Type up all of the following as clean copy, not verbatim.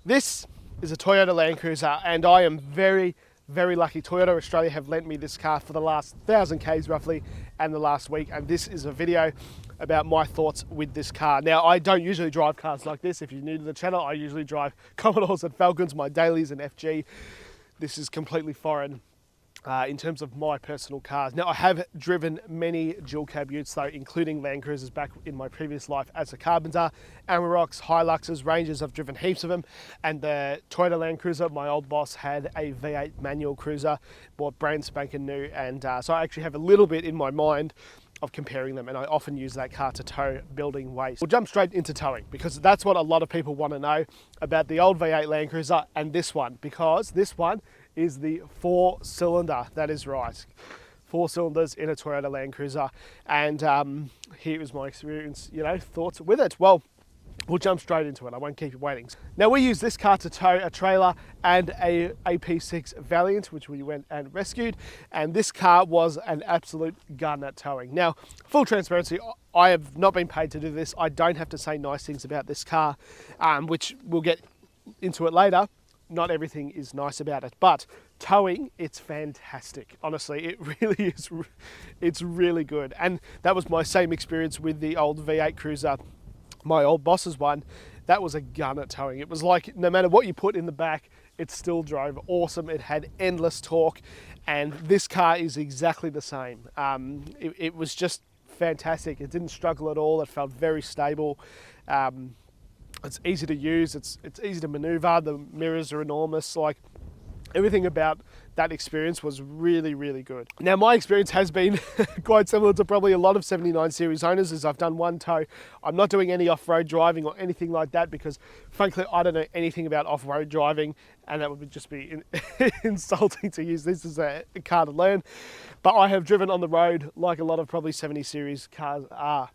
This is a Toyota LandCruiser, and I am very, very lucky. Toyota Australia have lent me this car for the last 1,000 Ks roughly, and the last week, and this is a video about my thoughts with this car. Now, I don't usually drive cars like this. If you're new to the channel, I usually drive Commodores and Falcons, my dailies and FG. This is completely foreign in terms of my personal cars. Now, I have driven many dual cab utes though, including LandCruisers back in my previous life as a carpenter, Amaroks, Hiluxes, Rangers, I've driven heaps of them, and the Toyota LandCruiser, my old boss had a V8 manual cruiser, bought brand spanking new, and so I actually have a little bit in my mind of comparing them, and I often use that car to tow building waste. We'll jump straight into towing, because that's what a lot of people want to know about the old V8 LandCruiser and this one, because this one is the 4-cylinder, that is right. 4 cylinders in a Toyota LandCruiser, and here is my experience, thoughts with it. Well, we'll jump straight into it. I won't keep you waiting. Now, we use this car to tow a trailer and a AP6 Valiant, which we went and rescued, and this car was an absolute gun at towing. Now, full transparency, I have not been paid to do this. I don't have to say nice things about this car, which we'll get into it later. Not everything is nice about it, but towing, it's fantastic. Honestly, it really is. It's really good. And that was my same experience with the old V8 Cruiser, my old boss's one. That was a gun at towing. It was like, no matter what you put in the back, it still drove awesome. It had endless torque, and this car is exactly the same. It was just fantastic. It didn't struggle at all. It felt very stable. It's easy to use, it's easy to maneuver, the mirrors are enormous, like everything about that experience was really, really good. Now, my experience has been quite similar to probably a lot of 79 series owners, as I've done one tow. I'm not doing any off-road driving or anything like that because frankly, I don't know anything about off-road driving, and that would just be insulting to use this as a car to learn. But I have driven on the road like a lot of probably 70 series cars are.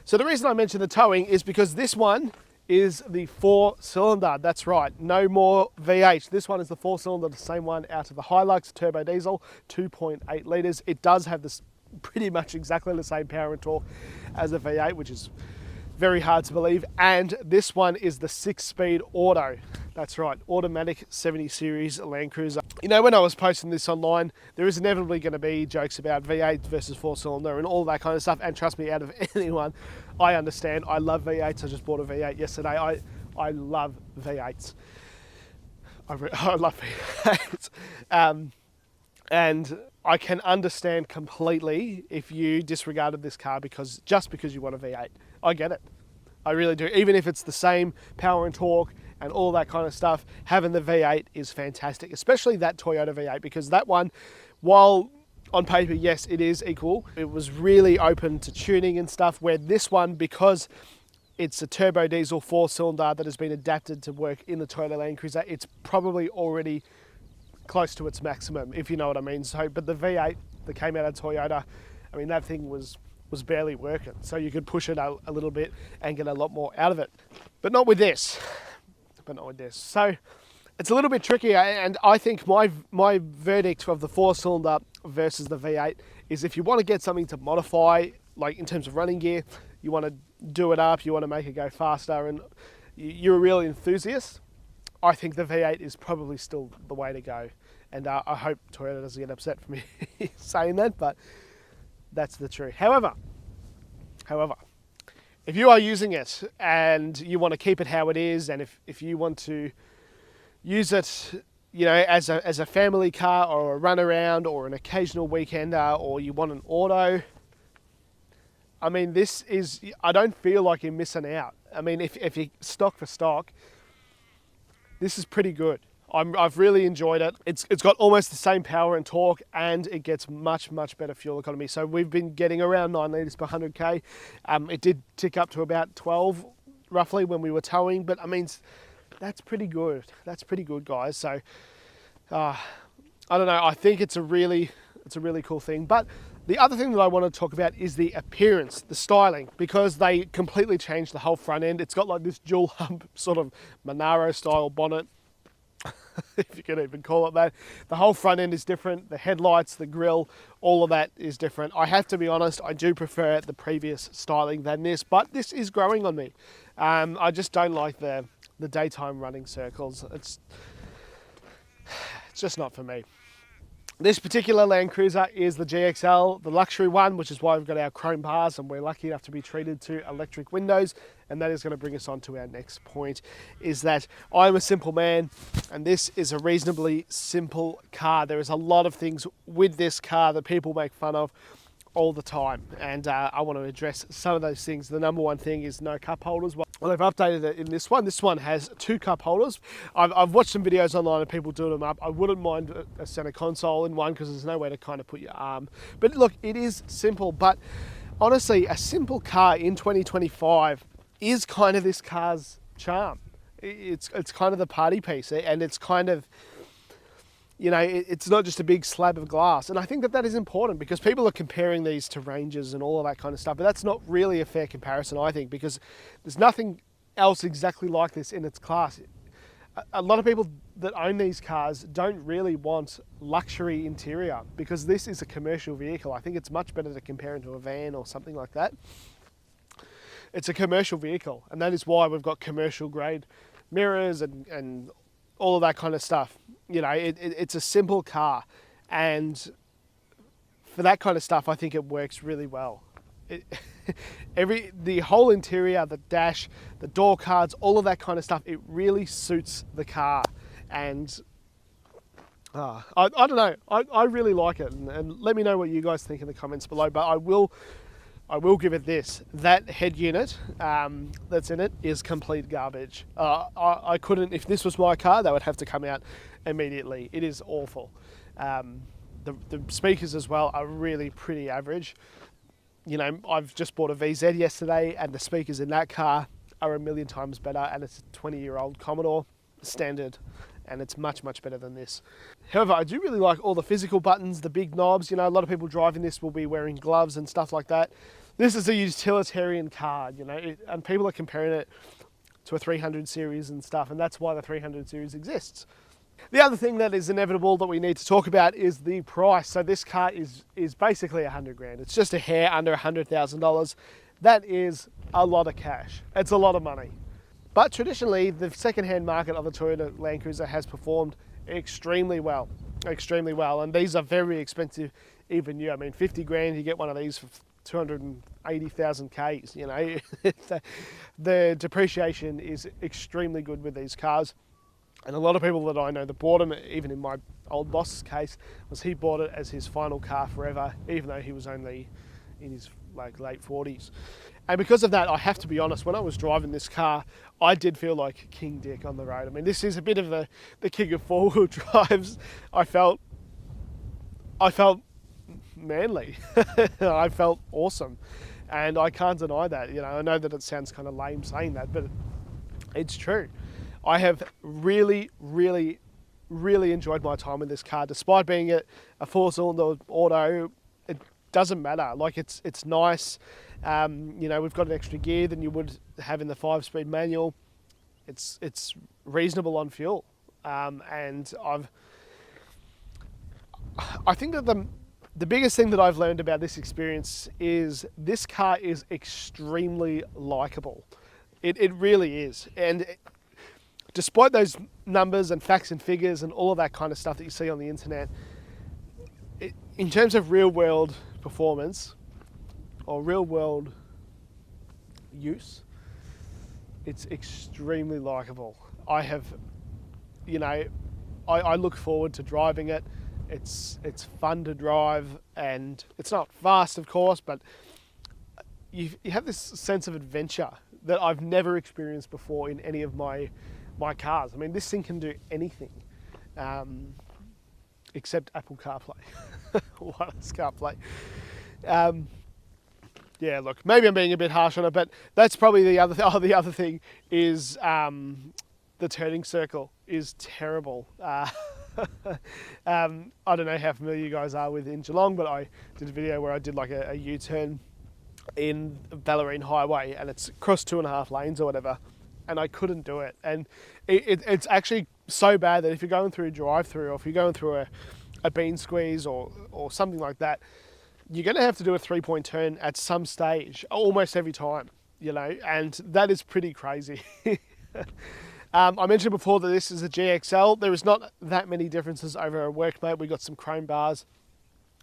So the reason I mention the towing is because this one is the 4-cylinder, that's right, no more V8. This one is the 4-cylinder, the same one out of the Hilux turbo diesel, 2.8 litres. It does have this pretty much exactly the same power and torque as a V8, which is very hard to believe. And this one is the 6-speed auto. That's right, automatic 70 series LandCruiser. When I was posting this online, there is inevitably going to be jokes about V8 versus 4-cylinder and all that kind of stuff. And trust me, out of anyone, I understand. I love V8s. I just bought a V8 yesterday. I love V8s. I love V8s. And I can understand completely if you disregarded this car just because you want a V8. I get it. I really do. Even if it's the same power and torque and all that kind of stuff, having the V8 is fantastic, especially that Toyota V8, because that one, while on paper, yes, it is equal, it was really open to tuning and stuff, where this one, because it's a turbo diesel 4-cylinder that has been adapted to work in the Toyota LandCruiser, it's probably already close to its maximum, if you know what I mean. So, but the V8 that came out of Toyota, I mean, that thing was barely working. So you could push it a little bit and get a lot more out of it. But not with this. So it's a little bit tricky, and I think my verdict of the 4-cylinder versus the V8 is, if you want to get something to modify, like in terms of running gear, you want to do it up, you want to make it go faster, and you're a real enthusiast, I think the V8 is probably still the way to go. And I hope Toyota doesn't get upset for me saying that, but that's the truth. However, if you are using it and you want to keep it how it is, and if you want to use it, as a family car or a run around or an occasional weekender, or you want an auto, I mean, I don't feel like you're missing out. I mean, if you stock for stock, this is pretty good. I've really enjoyed it. It's got almost the same power and torque, and it gets much, much better fuel economy. So we've been getting around 9 litres per 100k. It did tick up to about 12 roughly when we were towing, but I mean, that's pretty good. That's pretty good, guys. So I don't know. I think it's a really cool thing. But the other thing that I want to talk about is the appearance, the styling, because they completely changed the whole front end. It's got like this dual hump sort of Monaro style bonnet. If you can even call it that. The whole front end is different. The headlights, the grille, all of that is different. I have to be honest, I do prefer the previous styling than this, but this is growing on me. I just don't like the the daytime running circles. It's just not for me. This particular LandCruiser is the GXL, the luxury one, which is why we've got our chrome bars and we're lucky enough to be treated to electric windows. And that is going to bring us on to our next point, is that I'm a simple man and this is a reasonably simple car. There is a lot of things with this car that people make fun of all the time, and I want to address some of those things. The number one thing is no cup holders. Well, they've updated it in this one. This one has 2 cup holders. I've watched some videos online of people doing them up. I wouldn't mind a center console in one because there's nowhere to kind of put your arm. But look, it is simple. But honestly, a simple car in 2025 is kind of this car's charm. It's kind of the party piece, and it's kind of, you know, it's not just a big slab of glass. And I think that that is important because people are comparing these to Rangers and all of that kind of stuff. But that's not really a fair comparison, I think, because there's nothing else exactly like this in its class. A lot of people that own these cars don't really want luxury interior because this is a commercial vehicle. I think it's much better to compare it to a van or something like that. It's a commercial vehicle, and that is why we've got commercial grade mirrors and all of that kind of stuff. You know, it's a simple car, and for that kind of stuff, I think it works really well. The whole interior, the dash, the door cards, all of that kind of stuff, it really suits the car. And I don't know, I really like it, and let me know what you guys think in the comments below. But I will give it this: that head unit that's in it is complete garbage. I couldn't, if this was my car, that would have to come out immediately. It is awful. The speakers as well are really pretty average. You know, I've just bought a VZ yesterday, and the speakers in that car are a million times better, and it's a 20-year-old Commodore standard, and it's much, much better than this. However, I do really like all the physical buttons, the big knobs. You know, a lot of people driving this will be wearing gloves and stuff like that. This is a utilitarian car, you know, and people are comparing it to a 300 series and stuff, and that's why the 300 series exists. The other thing that is inevitable that we need to talk about is the price. So this car is basically 100 grand. It's just a hair under $100,000. That is a lot of cash. It's a lot of money. But traditionally, the second-hand market of the Toyota LandCruiser has performed extremely well, and these are very expensive, even new. I mean, 50 grand, you get one of these for 280,000 Ks, you know. The depreciation is extremely good with these cars. And a lot of people that I know that bought them, even in my old boss's case, was he bought it as his final car forever, even though he was only in his late 40s. And because of that, I have to be honest, when I was driving this car, I did feel like King Dick on the road. I mean, this is a bit of the king of four-wheel drives. I felt manly. I felt awesome. And I can't deny that. You know, I know that it sounds kind of lame saying that, but it's true. I have really, really, really enjoyed my time in this car. Despite being a 4-cylinder auto, it doesn't matter. Like, it's nice. You know, we've got an extra gear than you would have in the 5-speed manual. It's reasonable on fuel. And I think that the biggest thing that I've learned about this experience is this car is extremely likable. It really is. And despite those numbers and facts and figures and all of that kind of stuff that you see on the internet, in terms of real world performance or real world use, it's extremely likable. I have, you know, I look forward to driving it. It's fun to drive, and it's not fast, of course, but you have this sense of adventure that I've never experienced before in any of my cars. I mean, this thing can do anything except Apple CarPlay, wireless CarPlay. Yeah, look, maybe I'm being a bit harsh on it, but that's probably the other the other thing is the turning circle is terrible. I don't know how familiar you guys are with in Geelong, but I did a video where I did like a U-turn in Ballerine Highway, and it's across 2.5 lanes or whatever, and I couldn't do it. And it's actually so bad that if you're going through a drive-through, or if you're going through a bean squeeze or something like that, you're going to have to do a 3-point turn at some stage, almost every time, you know, and that is pretty crazy. I mentioned before that this is a GXL. There is not that many differences over a workmate. We got some chrome bars.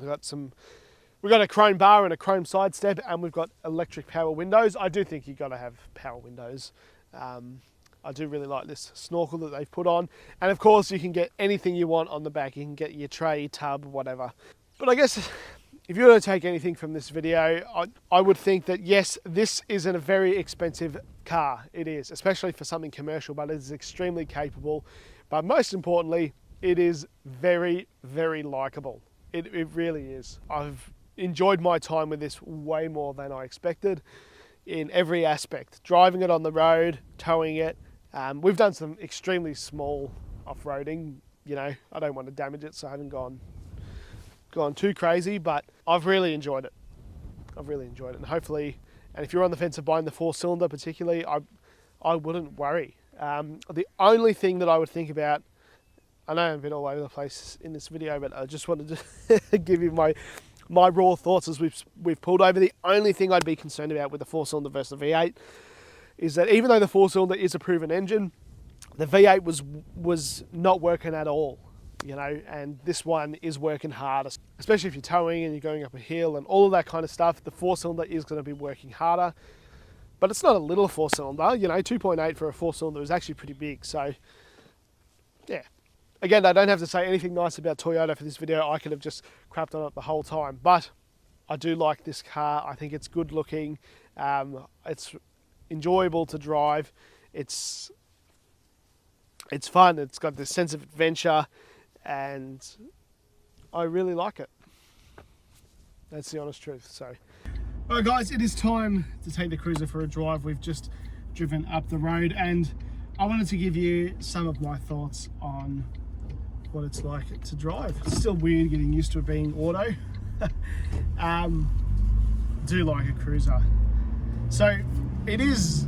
We got a chrome bar and a chrome side step, and we've got electric power windows. I do think you got to have power windows. I do really like this snorkel that they've put on, and of course you can get anything you want on the back. You can get your tray, tub, whatever. But I guess if you were to take anything from this video, I would think that yes, this isn't a very expensive car. It is, especially for something commercial, but it is extremely capable. But most importantly, it is very, very likable. It really is. I've enjoyed my time with this way more than I expected in every aspect. Driving it on the road, towing it. We've done some extremely small off-roading. You know, I don't want to damage it, so I haven't gone too crazy, but I've really enjoyed it. I've really enjoyed it, and hopefully, and if you're on the fence of buying the 4-cylinder particularly, I wouldn't worry. The only thing that I would think about, I know I'm a bit all over the place in this video, but I just wanted to give you my raw thoughts as we've pulled over. The only thing I'd be concerned about with the 4-cylinder versus the V8 is that even though the 4-cylinder is a proven engine, the V8 was not working at all, you know, and this one is working harder, especially if you're towing and you're going up a hill and all of that kind of stuff. The 4-cylinder is going to be working harder, but it's not a little 4-cylinder, you know. 2.8 for a 4-cylinder is actually pretty big. So yeah, again, I don't have to say anything nice about Toyota for this video. I could have just crapped on it the whole time, but I do like this car. I think it's good looking. It's enjoyable to drive. It's fun. It's got this sense of adventure, and I really like it. That's the honest truth. So, all right, guys, it is time to take the Cruiser for a drive. We've just driven up the road, and I wanted to give you some of my thoughts on what it's like to drive. It's still weird getting used to it being auto. Do like a Cruiser. So it is,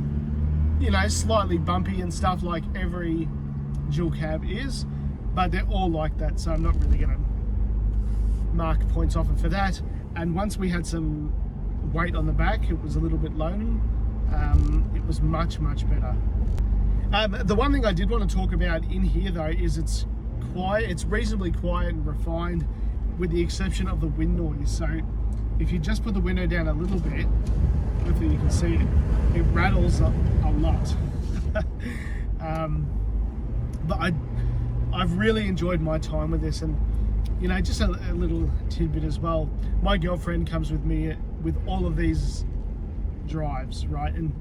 you know, slightly bumpy and stuff like every dual cab is, but they're all like that, so I'm not really going to mark points off it for that. And once we had some weight on the back, it was a little bit low. It was much better. The one thing I did want to talk about in here though is it's quiet. It's reasonably quiet and refined, with the exception of the wind noise. So if you just put the window down a little bit, hopefully you can see it, it rattles a lot. But I've really enjoyed my time with this. And you know, just a little tidbit as well, my girlfriend comes with me with all of these drives, right? And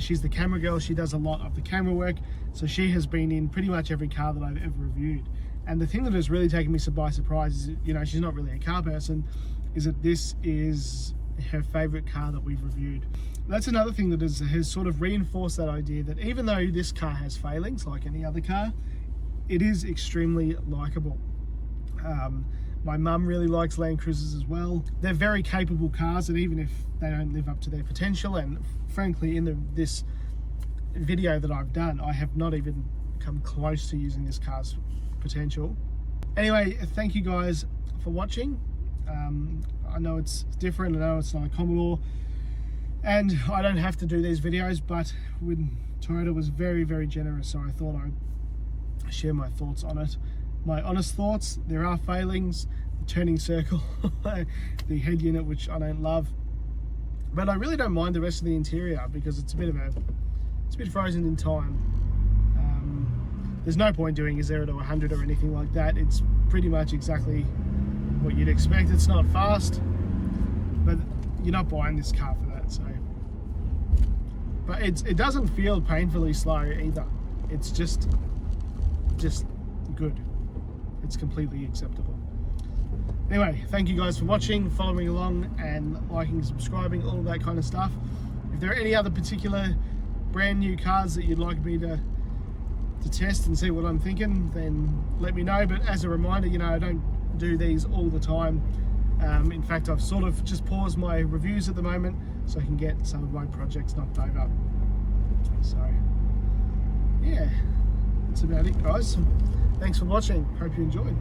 she's the camera girl. She does a lot of the camera work, so she has been in pretty much every car that I've ever reviewed. And the thing that has really taken me by surprise is, you know, she's not really a car person, is that this is her favorite car that we've reviewed. That's another thing that has sort of reinforced that idea that even though this car has failings like any other car, it is extremely likable. My mum really likes LandCruisers as well. They're very capable cars, and even if they don't live up to their potential, and frankly in this video that I've done, I have not even come close to using this car's potential. Anyway, thank you guys for watching. I know it's different, I know it's not a Commodore, and I don't have to do these videos, but Toyota was very generous, so I thought I'd share my thoughts on it. My honest thoughts: there are failings, the turning circle, the head unit, which I don't love, but I really don't mind the rest of the interior because it's a bit frozen in time. There's no point doing 0 to 100 or anything like that. It's pretty much exactly what you'd expect. It's not fast, but you're not buying this car for that. So, but it doesn't feel painfully slow either. It's just good. It's completely acceptable. Anyway, thank you guys for watching, following along, and liking, subscribing, all of that kind of stuff. If there are any other particular brand new cars that you'd like me to test and see what I'm thinking, then let me know. But as a reminder, you know, I don't do these all the time. In fact, I've sort of just paused my reviews at the moment so I can get some of my projects knocked over. So yeah, that's about it, guys. Thanks for watching. Hope you enjoyed.